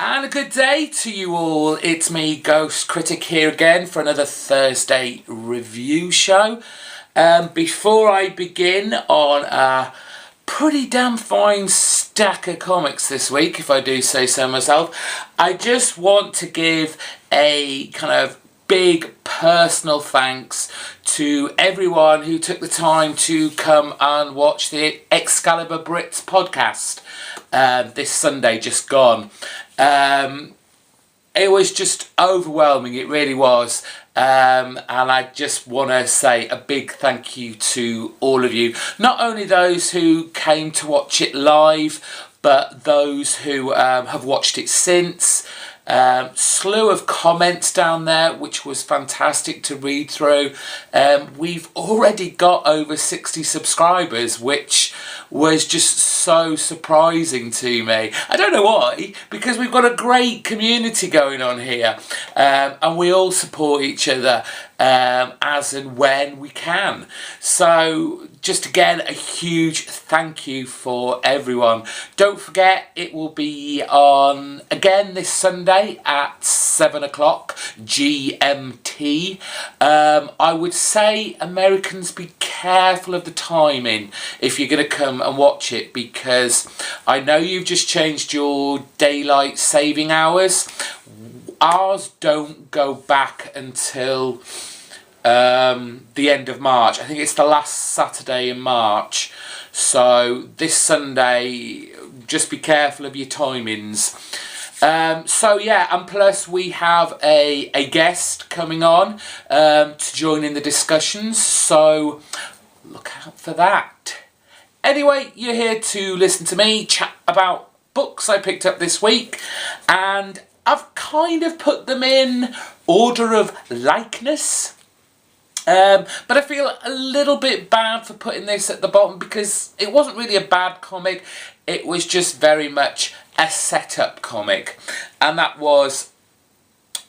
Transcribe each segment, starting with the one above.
And a good day to you all. It's me, GhostCritic, here again for another Thursday review show. Before I begin on a pretty damn fine stack of comics this week, if I do say so myself, I just want to give a kind of big personal thanks to everyone who took the time to come and watch the Excalibur Brits podcast this Sunday just gone. It was just overwhelming, it really was, and I just want to say a big thank you to all of you, not only those who came to watch it live, but those who have watched it since. Slew of comments down there, which was fantastic to read through. We've already got over 60 subscribers, which was just so surprising to me. I don't know why, because we've got a great community going on here, and we all support each other as and when we can. So just again, a huge thank you for everyone. Don't forget, it will be on again this Sunday at 7 o'clock GMT. I would say Americans, be careful of the timing if you're going to come and watch it, because I know you've just changed your daylight saving hours. Ours don't go back until the end of March. I think it's the last Saturday in March. So this Sunday, just be careful of your timings. So yeah, and plus we have a guest coming on to join in the discussions, so look out for that. Anyway, you're here to listen to me chat about books I picked up this week, and I've kind of put them in order of likeness. But I feel a little bit bad for putting this at the bottom, because it wasn't really a bad comic. It was just very much a setup comic, and that was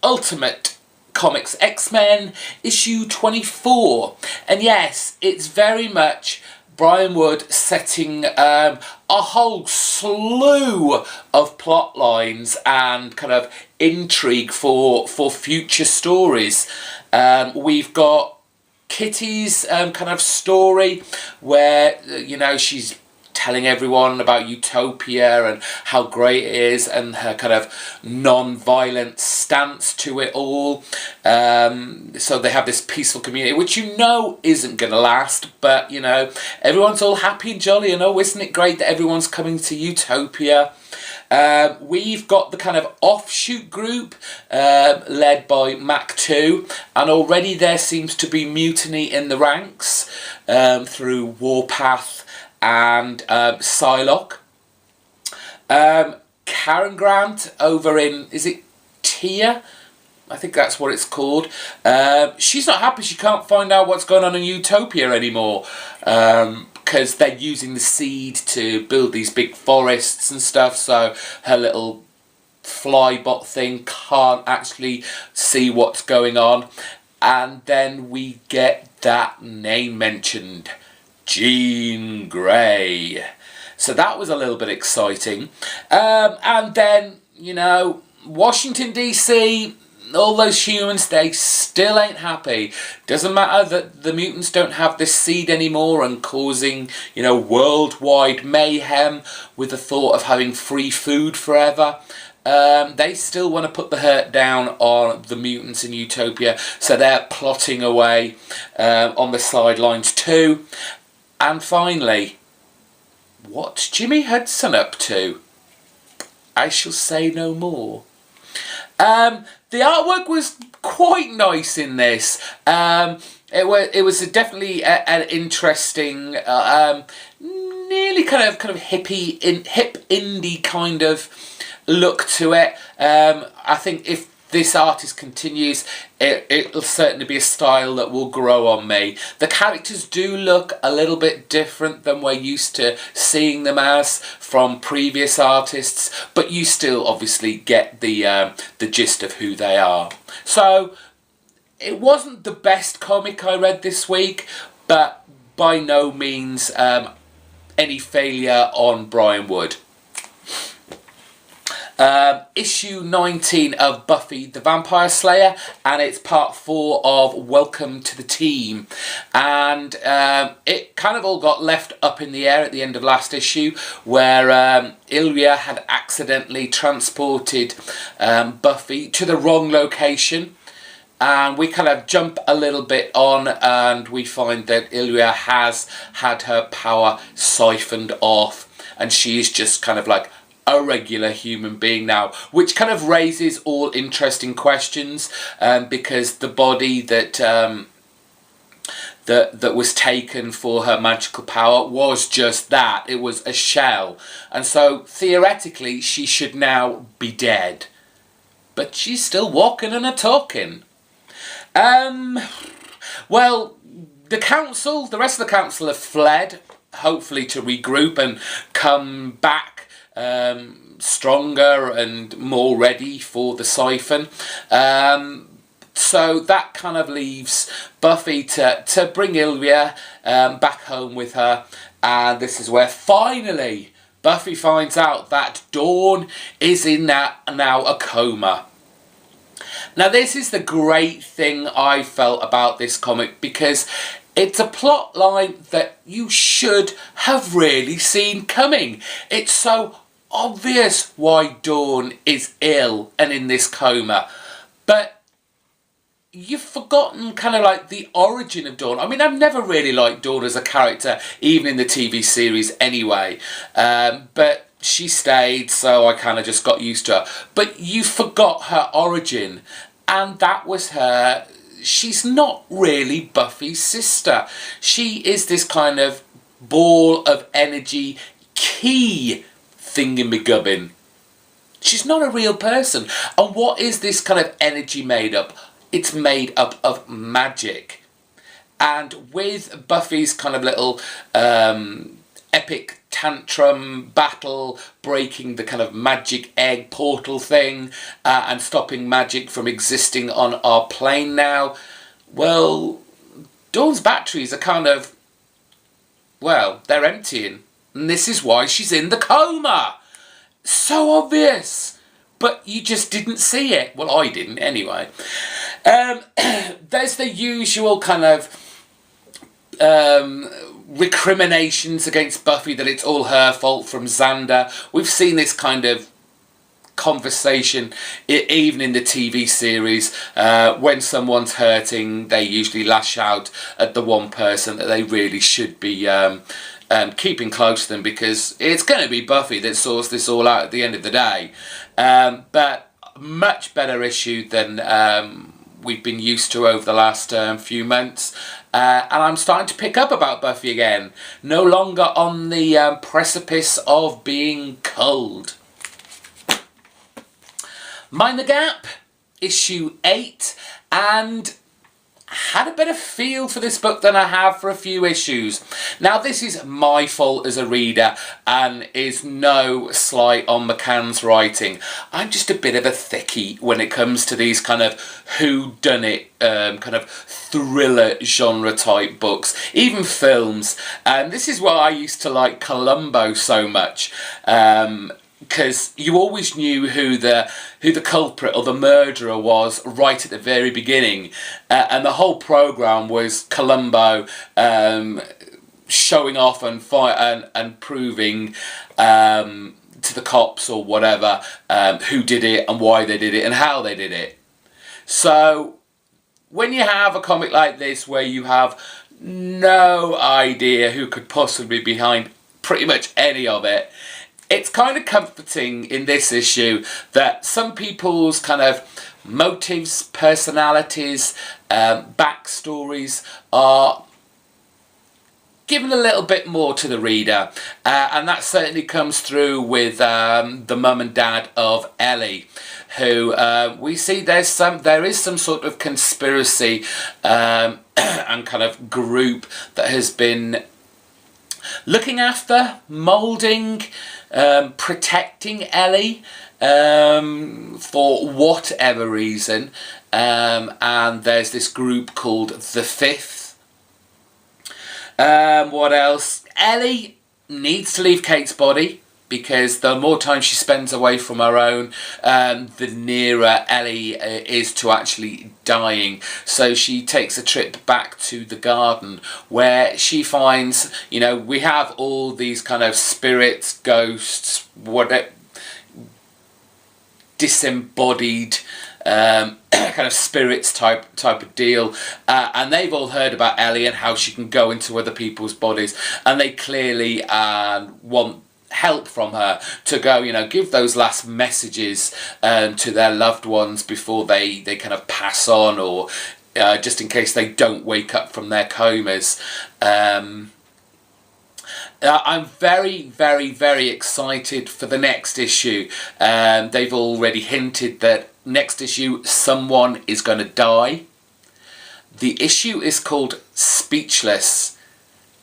Ultimate Comics X-Men issue 24. And yes, it's very much Brian Wood setting a whole slew of plot lines and kind of intrigue for future stories. We've got Kitty's kind of story where, you know, she's telling everyone about Utopia and how great it is, and her kind of non-violent stance to it all. So they have this peaceful community, which you know isn't going to last, but, you know, everyone's all happy and jolly, and oh, isn't it great that everyone's coming to Utopia. We've got the kind of offshoot group led by Mac 2, and already there seems to be mutiny in the ranks through Warpath and Psylocke. Karen Grant over in, is it Tia? I think that's what it's called. She's not happy she can't find out what's going on in Utopia anymore, because they're using the seed to build these big forests and stuff, so her little flybot thing can't actually see what's going on. And then we get that name mentioned, Jean Grey. So that was a little bit exciting. And then, you know, Washington DC, all those humans, they still ain't happy. Doesn't matter that the mutants don't have this seed anymore and causing, you know, worldwide mayhem with the thought of having free food forever. They still want to put the hurt down on the mutants in Utopia, so they're plotting away on the sidelines too. And finally, what's Jimmy Hudson up to? I shall say no more. The artwork was quite nice in this. It was definitely an interesting, nearly kind of hippie, hip indie kind of look to it. I think if this artist continues, it'll certainly be a style that will grow on me. The characters do look a little bit different than we're used to seeing them as from previous artists, but you still obviously get the gist of who they are. So it wasn't the best comic I read this week, but by no means any failure on Brian Wood. issue 19 of Buffy the Vampire Slayer, and it's part 4 of Welcome to the Team. And it kind of all got left up in the air at the end of last issue, where Ilya had accidentally transported Buffy to the wrong location. And we kind of jump a little bit on, and we find that Ilya has had her power siphoned off, and she is just kind of like a regular human being now, which kind of raises all interesting questions, because the body that that was taken for her magical power was just that. It was a shell, and so theoretically she should now be dead, but she's still walking and a talking. Well, the rest of the council have fled, hopefully to regroup and come back stronger and more ready for the siphon. So that kind of leaves Buffy to bring Ilya back home with her, and this is where finally Buffy finds out that Dawn is in now a coma. Now, this is the great thing I felt about this comic, because it's a plot line that you should have really seen coming. It's so obvious why Dawn is ill and in this coma, but you've forgotten kind of like the origin of Dawn. I mean, I've never really liked Dawn as a character, even in the TV series anyway, but she stayed, so I kind of just got used to her. But you forgot her origin, and that was her. She's not really Buffy's sister. She is this kind of ball of energy, key thingamagubbin. She's not a real person. And what is this kind of energy made up? It's made up of magic. And with Buffy's kind of little epic tantrum battle, breaking the kind of magic egg portal thing, and stopping magic from existing on our plane now, well, Dawn's batteries are kind of, well, they're emptying. And this is why she's in the coma. So obvious. But you just didn't see it. Well, I didn't anyway. There's the usual kind of recriminations against Buffy that it's all her fault from Xander. We've seen this kind of conversation even in the TV series. When someone's hurting, they usually lash out at the one person that they really should be keeping close to them, because it's going to be Buffy that sorts this all out at the end of the day. But much better issue than we've been used to over the last few months. And I'm starting to pick up about Buffy again. No longer on the precipice of being culled. Mind the Gap, issue 8, and had a better feel for this book than I have for a few issues. Now, this is my fault as a reader and is no slight on McCann's writing. I'm just a bit of a thickie when it comes to these kind of whodunit, kind of thriller genre type books, even films. And this is why I used to like Columbo so much. Because you always knew who the culprit or the murderer was right at the very beginning, and the whole program was Columbo showing off and proving to the cops or whatever who did it and why they did it and how they did it. So when you have a comic like this where you have no idea who could possibly be behind pretty much any of it, it's kind of comforting in this issue that some people's kind of motives, personalities, backstories are given a little bit more to the reader. And that certainly comes through with the mum and dad of Ellie, who we see there is some sort of conspiracy and kind of group that has been looking after, moulding, protecting Ellie for whatever reason, and there's this group called The Fifth. What else? Ellie needs to leave Kate's body because the more time she spends away from her own, the nearer Ellie is to actually dying. So she takes a trip back to the garden, where she finds, you know, we have all these kind of spirits, ghosts, whatever, disembodied kind of spirits type of deal, and they've all heard about Ellie and how she can go into other people's bodies, and they clearly want help from her to go, you know, give those last messages to their loved ones before they kind of pass on, or just in case they don't wake up from their comas. I'm very, very, very excited for the next issue. They've already hinted that next issue someone is going to die. The issue is called Speechless,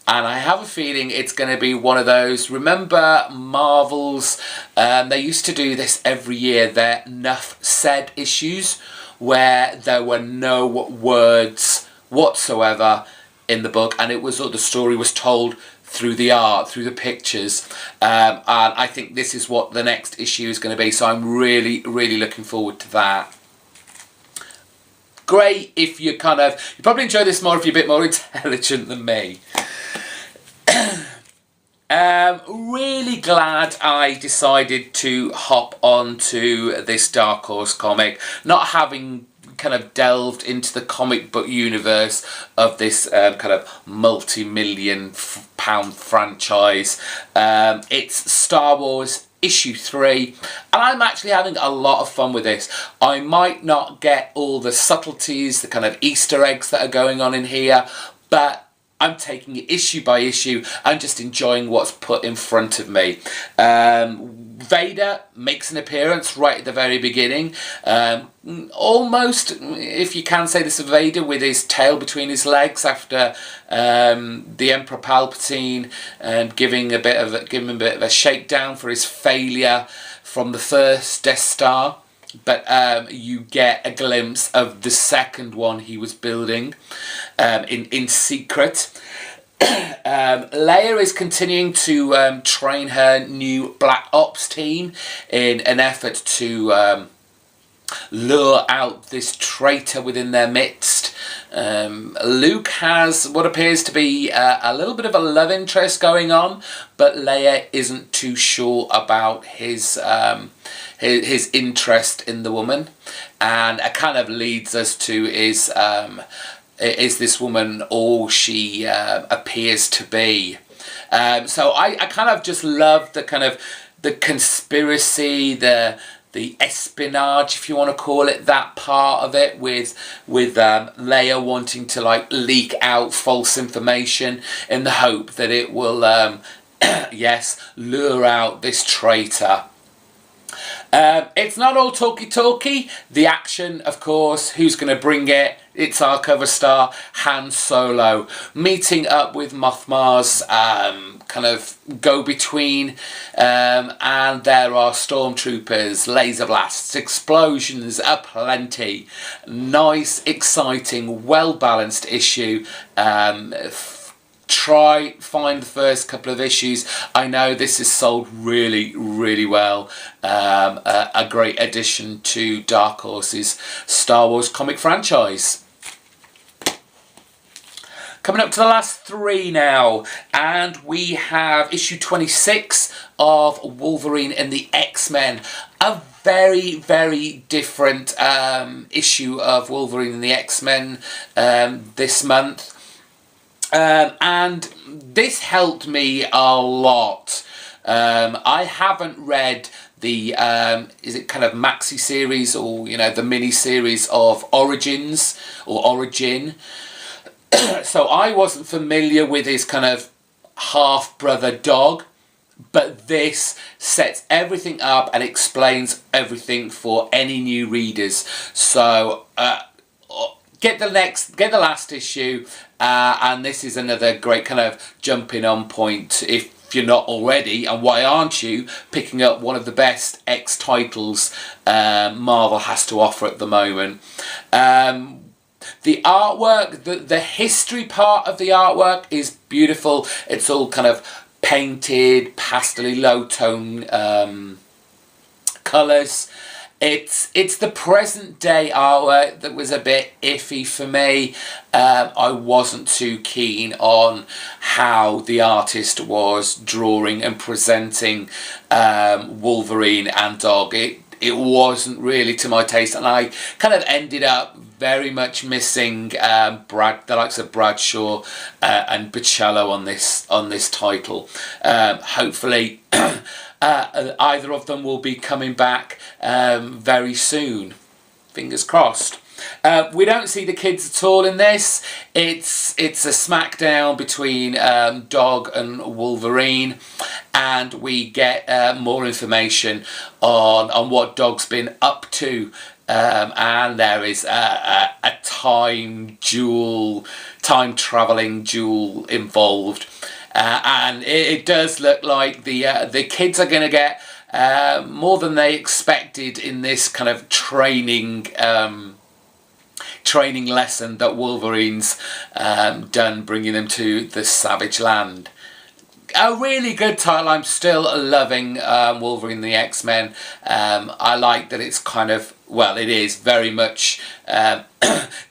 and I have a feeling it's going to be one of those, remember Marvel's, they used to do this every year, their Enough Said issues, where there were no words whatsoever in the book, and it was, the story was told through the art, through the pictures, and I think this is what the next issue is going to be, so I'm really, really looking forward to that. Great if you probably enjoy this more if you're a bit more intelligent than me. Really glad I decided to hop onto this Dark Horse comic, not having kind of delved into the comic book universe of this kind of multi-million pound franchise. It's Star Wars issue 3, and I'm actually having a lot of fun with this. I might not get all the subtleties, the kind of Easter eggs that are going on in here, but I'm taking it issue by issue and just enjoying what's put in front of me. Vader makes an appearance right at the very beginning. Almost, if you can say this of Vader, with his tail between his legs after the Emperor Palpatine giving him a bit of a shakedown for his failure from the first Death Star. But you get a glimpse of the second one he was building in secret. Leia is continuing to train her new Black Ops team in an effort to lure out this traitor within their midst. Luke has what appears to be a little bit of a love interest going on, but Leia isn't too sure about his interest in the woman, and it kind of leads us to is this woman all she appears to be? So I kind of just love the kind of the conspiracy, the espionage, if you want to call it, that part of it, with Leia wanting to like leak out false information in the hope that it will yes, lure out this traitor. It's not all talky. The action, of course, who's going to bring it? It's our cover star, Han Solo, meeting up with Moff Mars, kind of go-between, and there are stormtroopers, laser blasts, explosions aplenty. Nice, exciting, well-balanced issue. Try find the first couple of issues. I know this is sold really, really well. A great addition to Dark Horse's Star Wars comic franchise. Coming up to the last 3 now, and we have issue 26 of Wolverine and the X-Men. A very, very different issue of Wolverine and the X-Men this month. And this helped me a lot. I haven't read the is it kind of maxi series, or you know, the mini series of Origins or Origin. So I wasn't familiar with his kind of half brother dog, but this sets everything up and explains everything for any new readers. So get the last issue, and this is another great kind of jumping on point if you're not already, and why aren't you picking up one of the best X titles Marvel has to offer at the moment. The artwork, the history part of the artwork is beautiful. It's all kind of painted, pastel low tone colours. It's the present day artwork that was a bit iffy for me. I wasn't too keen on how the artist was drawing and presenting Wolverine and Dog. It wasn't really to my taste, and I kind of ended up very much missing the likes of Bradshaw and Bocello on this title. Hopefully either of them will be coming back very soon. Fingers crossed. We don't see the kids at all in this. It's a smackdown between Dog and Wolverine, and we get more information on what Dog's been up to. And there is a time travelling duel involved, and it does look like the kids are going to get more than they expected in this kind of training lesson that Wolverine's done, bringing them to the Savage Land. A really good title. I'm still loving Wolverine The XMen. I like that it's kind of, well, it is very much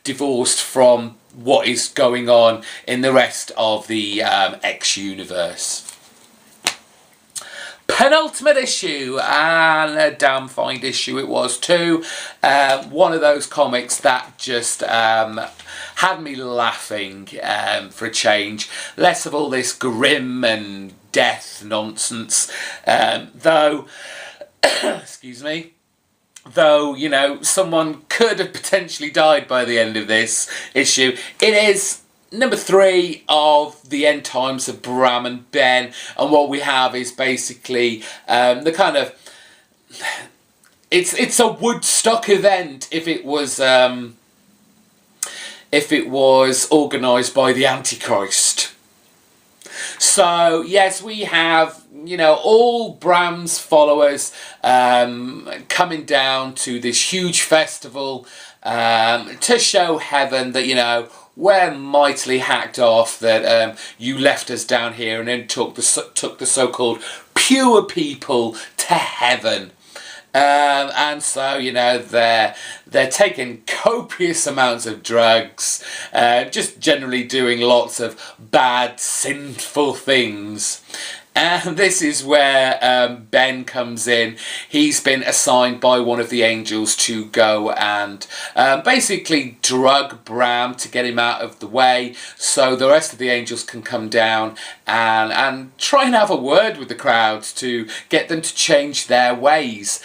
divorced from what is going on in the rest of the X universe. Penultimate issue, and a damn fine issue it was too. One of those comics that just had me laughing for a change. Less of all this grim and death nonsense, though excuse me, though, you know, someone could have potentially died by the end of this issue. It is number 3 of the End Times of Brahman, Ben, and what we have is basically the kind of, it's a Woodstock event if it was organised by the Antichrist. So yes, we have, you know, all Bram's followers coming down to this huge festival to show heaven that, you know, we're mightily hacked off, that you left us down here and then took the so-called pure people to heaven. And so, you know, they're taking copious amounts of drugs, just generally doing lots of bad, sinful things. And this is where Ben comes in. He's been assigned by one of the angels to go and basically drug Bram to get him out of the way, so the rest of the angels can come down and try and have a word with the crowds to get them to change their ways,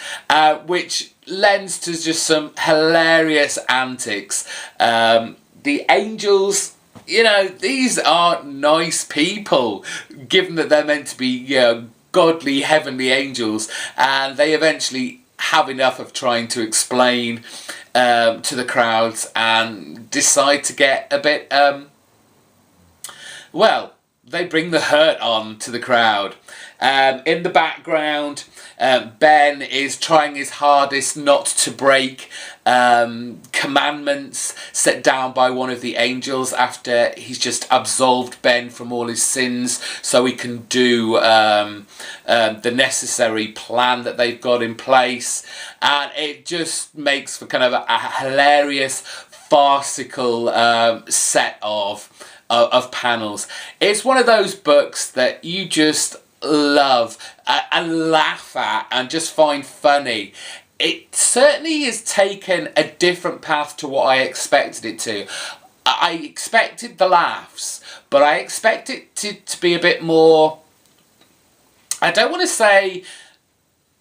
which lends to just some hilarious antics. The angels, you know, these are nice people, given that they're meant to be, you know, godly, heavenly angels, and they eventually have enough of trying to explain to the crowds and decide to get a bit, well, they bring the hurt on to the crowd. In the background, Ben is trying his hardest not to break commandments set down by one of the angels after he's just absolved Ben from all his sins, so he can do the necessary plan that they've got in place. And it just makes for kind of a hilarious, farcical set of panels. It's one of those books that you just love and laugh at and just find funny. It certainly has taken a different path to what I expected it to. I expected the laughs, but I expect it to be a bit more, I don't want to say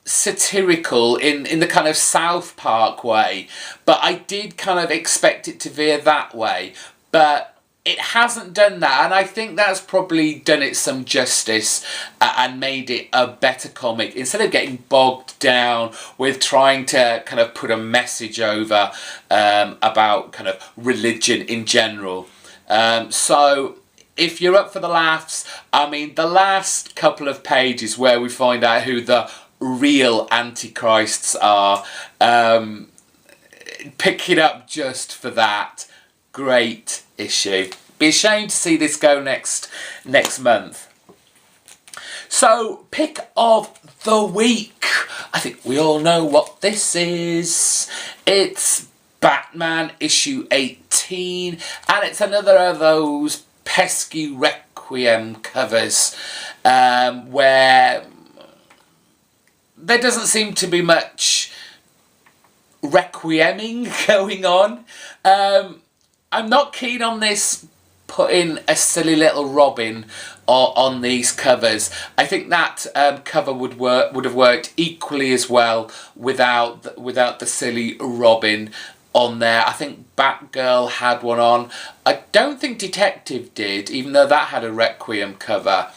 satirical in the kind of South Park way, but I did kind of expect it to veer that way. But it hasn't done that, and I think that's probably done it some justice and made it a better comic, instead of getting bogged down with trying to kind of put a message over about kind of religion in general. So if you're up for the laughs, I mean, the last couple of pages where we find out who the real antichrists are, pick it up just for that. Great issue. Be ashamed to see this go next month. So, pick of the week. I think we all know what this is. It's Batman issue 18, and it's another of those pesky Requiem covers where there doesn't seem to be much requieming going on. I'm not keen on this putting a silly little Robin on these covers. I think that cover would have worked equally as well without the silly Robin on there. I think Batgirl had one on. I don't think Detective did, even though that had a Requiem cover.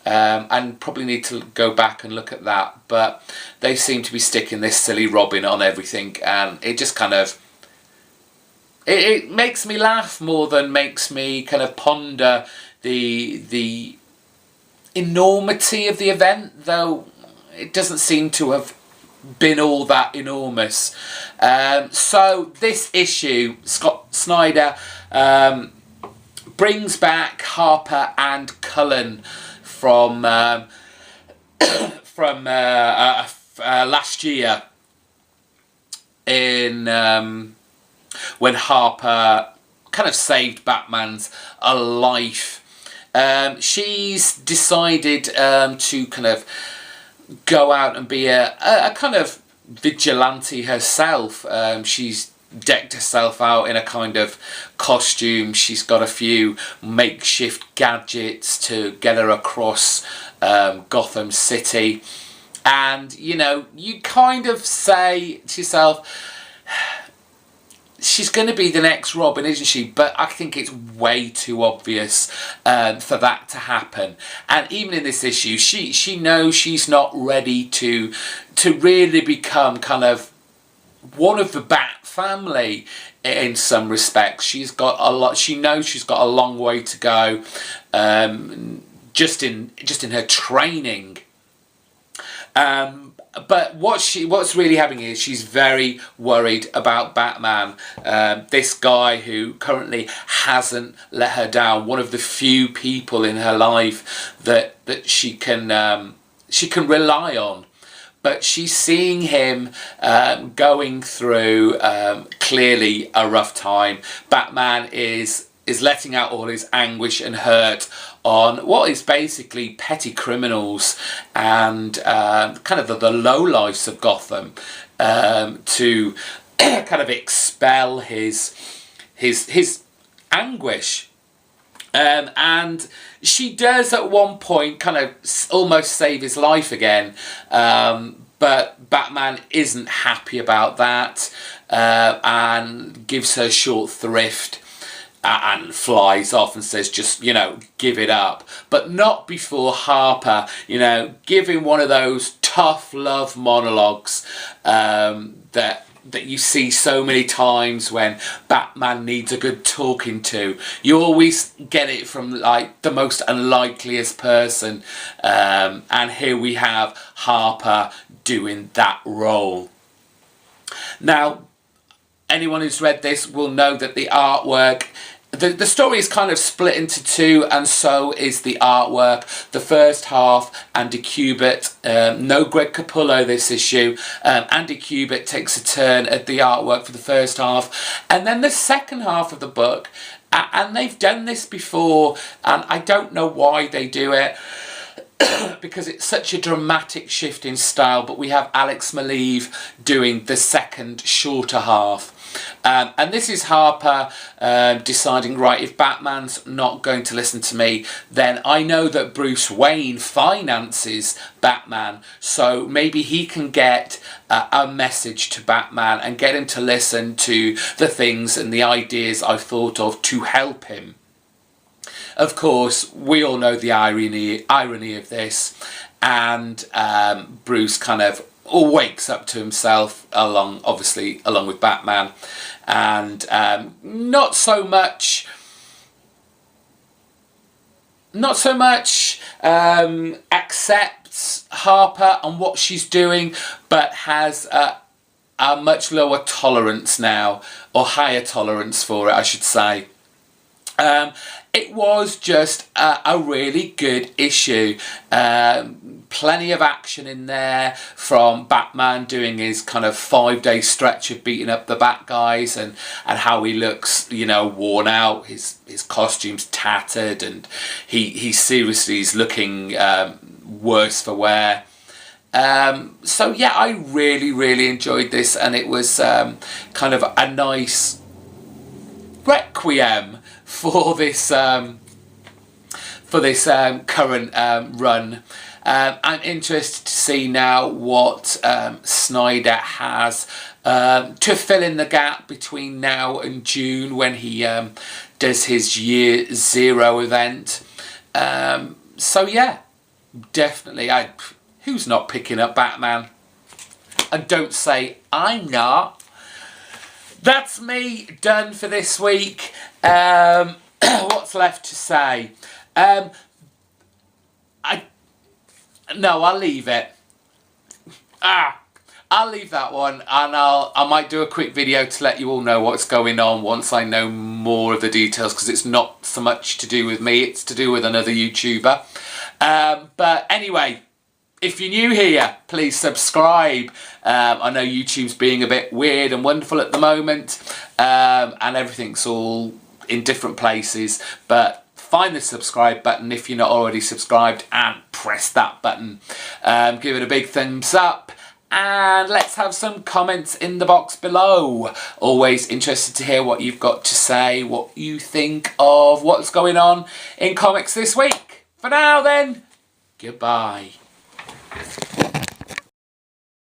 And probably need to go back and look at that. But they seem to be sticking this silly Robin on everything, and it just kind of... It makes me laugh more than makes me kind of ponder the enormity of the event, though it doesn't seem to have been all that enormous. So this issue, Scott Snyder brings back Harper and Cullen from last year in when Harper kind of saved Batman's life. She's decided to kind of go out and be a kind of vigilante herself. She's decked herself out in a kind of costume. She's got a few makeshift gadgets to get her across Gotham City. And, you know, you kind of say to yourself, she's going to be the next Robin, isn't she? But I think it's way too obvious for that to happen. And even in this issue, she knows she's not ready to really become kind of one of the Bat family in some respects. She's got a lot. She knows she's got a long way to go, just in her training. But what's really happening is she's very worried about Batman, this guy who currently hasn't let her down. One of the few people in her life that she can rely on. But she's seeing him going through clearly a rough time. Batman is letting out all his anguish and hurt on what is basically petty criminals and kind of the lowlifes of Gotham to kind of expel his anguish. And she does at one point kind of almost save his life again, but Batman isn't happy about that and gives her short thrift and flies off and says, just, you know, give it up. But not before Harper, you know, giving one of those tough love monologues that you see so many times when Batman needs a good talking to. You always get it from like the most unlikeliest person, and here we have Harper doing that role. Now, anyone who's read this will know that the artwork, the story is kind of split into two, and so is the artwork. The first half, Andy Kubert, no Greg Capullo this issue. Andy Kubert takes a turn at the artwork for the first half, and then the second half of the book, and they've done this before, and I don't know why they do it, because it's such a dramatic shift in style, but we have Alex Maleev doing the second shorter half. And this is Harper deciding, right, if Batman's not going to listen to me, then I know that Bruce Wayne finances Batman, so maybe he can get a message to Batman and get him to listen to the things and the ideas I've thought of to help him. Of course, we all know the irony of this, and Bruce kind of wakes up to himself along with Batman, and not so much accepts Harper and what she's doing, but has a much lower tolerance now, or higher tolerance for it, I should say. It was just a really good issue. Plenty of action in there, from Batman doing his kind of 5-day stretch of beating up the bad guys, and how he looks, you know, worn out. His costume's tattered, and he seriously is looking worse for wear. So yeah, I really enjoyed this, and it was kind of a nice requiem for this current run. I'm interested to see now what Snyder has to fill in the gap between now and June, when he does his Year Zero event. So yeah, definitely. Who's not picking up Batman? And don't say I'm not. That's me done for this week. What's left to say? I'll leave it. I'll leave that one, and I might do a quick video to let you all know what's going on once I know more of the details, because it's not so much to do with me, it's to do with another YouTuber. But anyway, if you're new here, please subscribe. I know YouTube's being a bit weird and wonderful at the moment, and everything's all in different places, but find the subscribe button if you're not already subscribed, and press that button. Give it a big thumbs up, and let's have some comments in the box below. Always interested to hear what you've got to say, what you think of what's going on in comics this week. For now then, goodbye.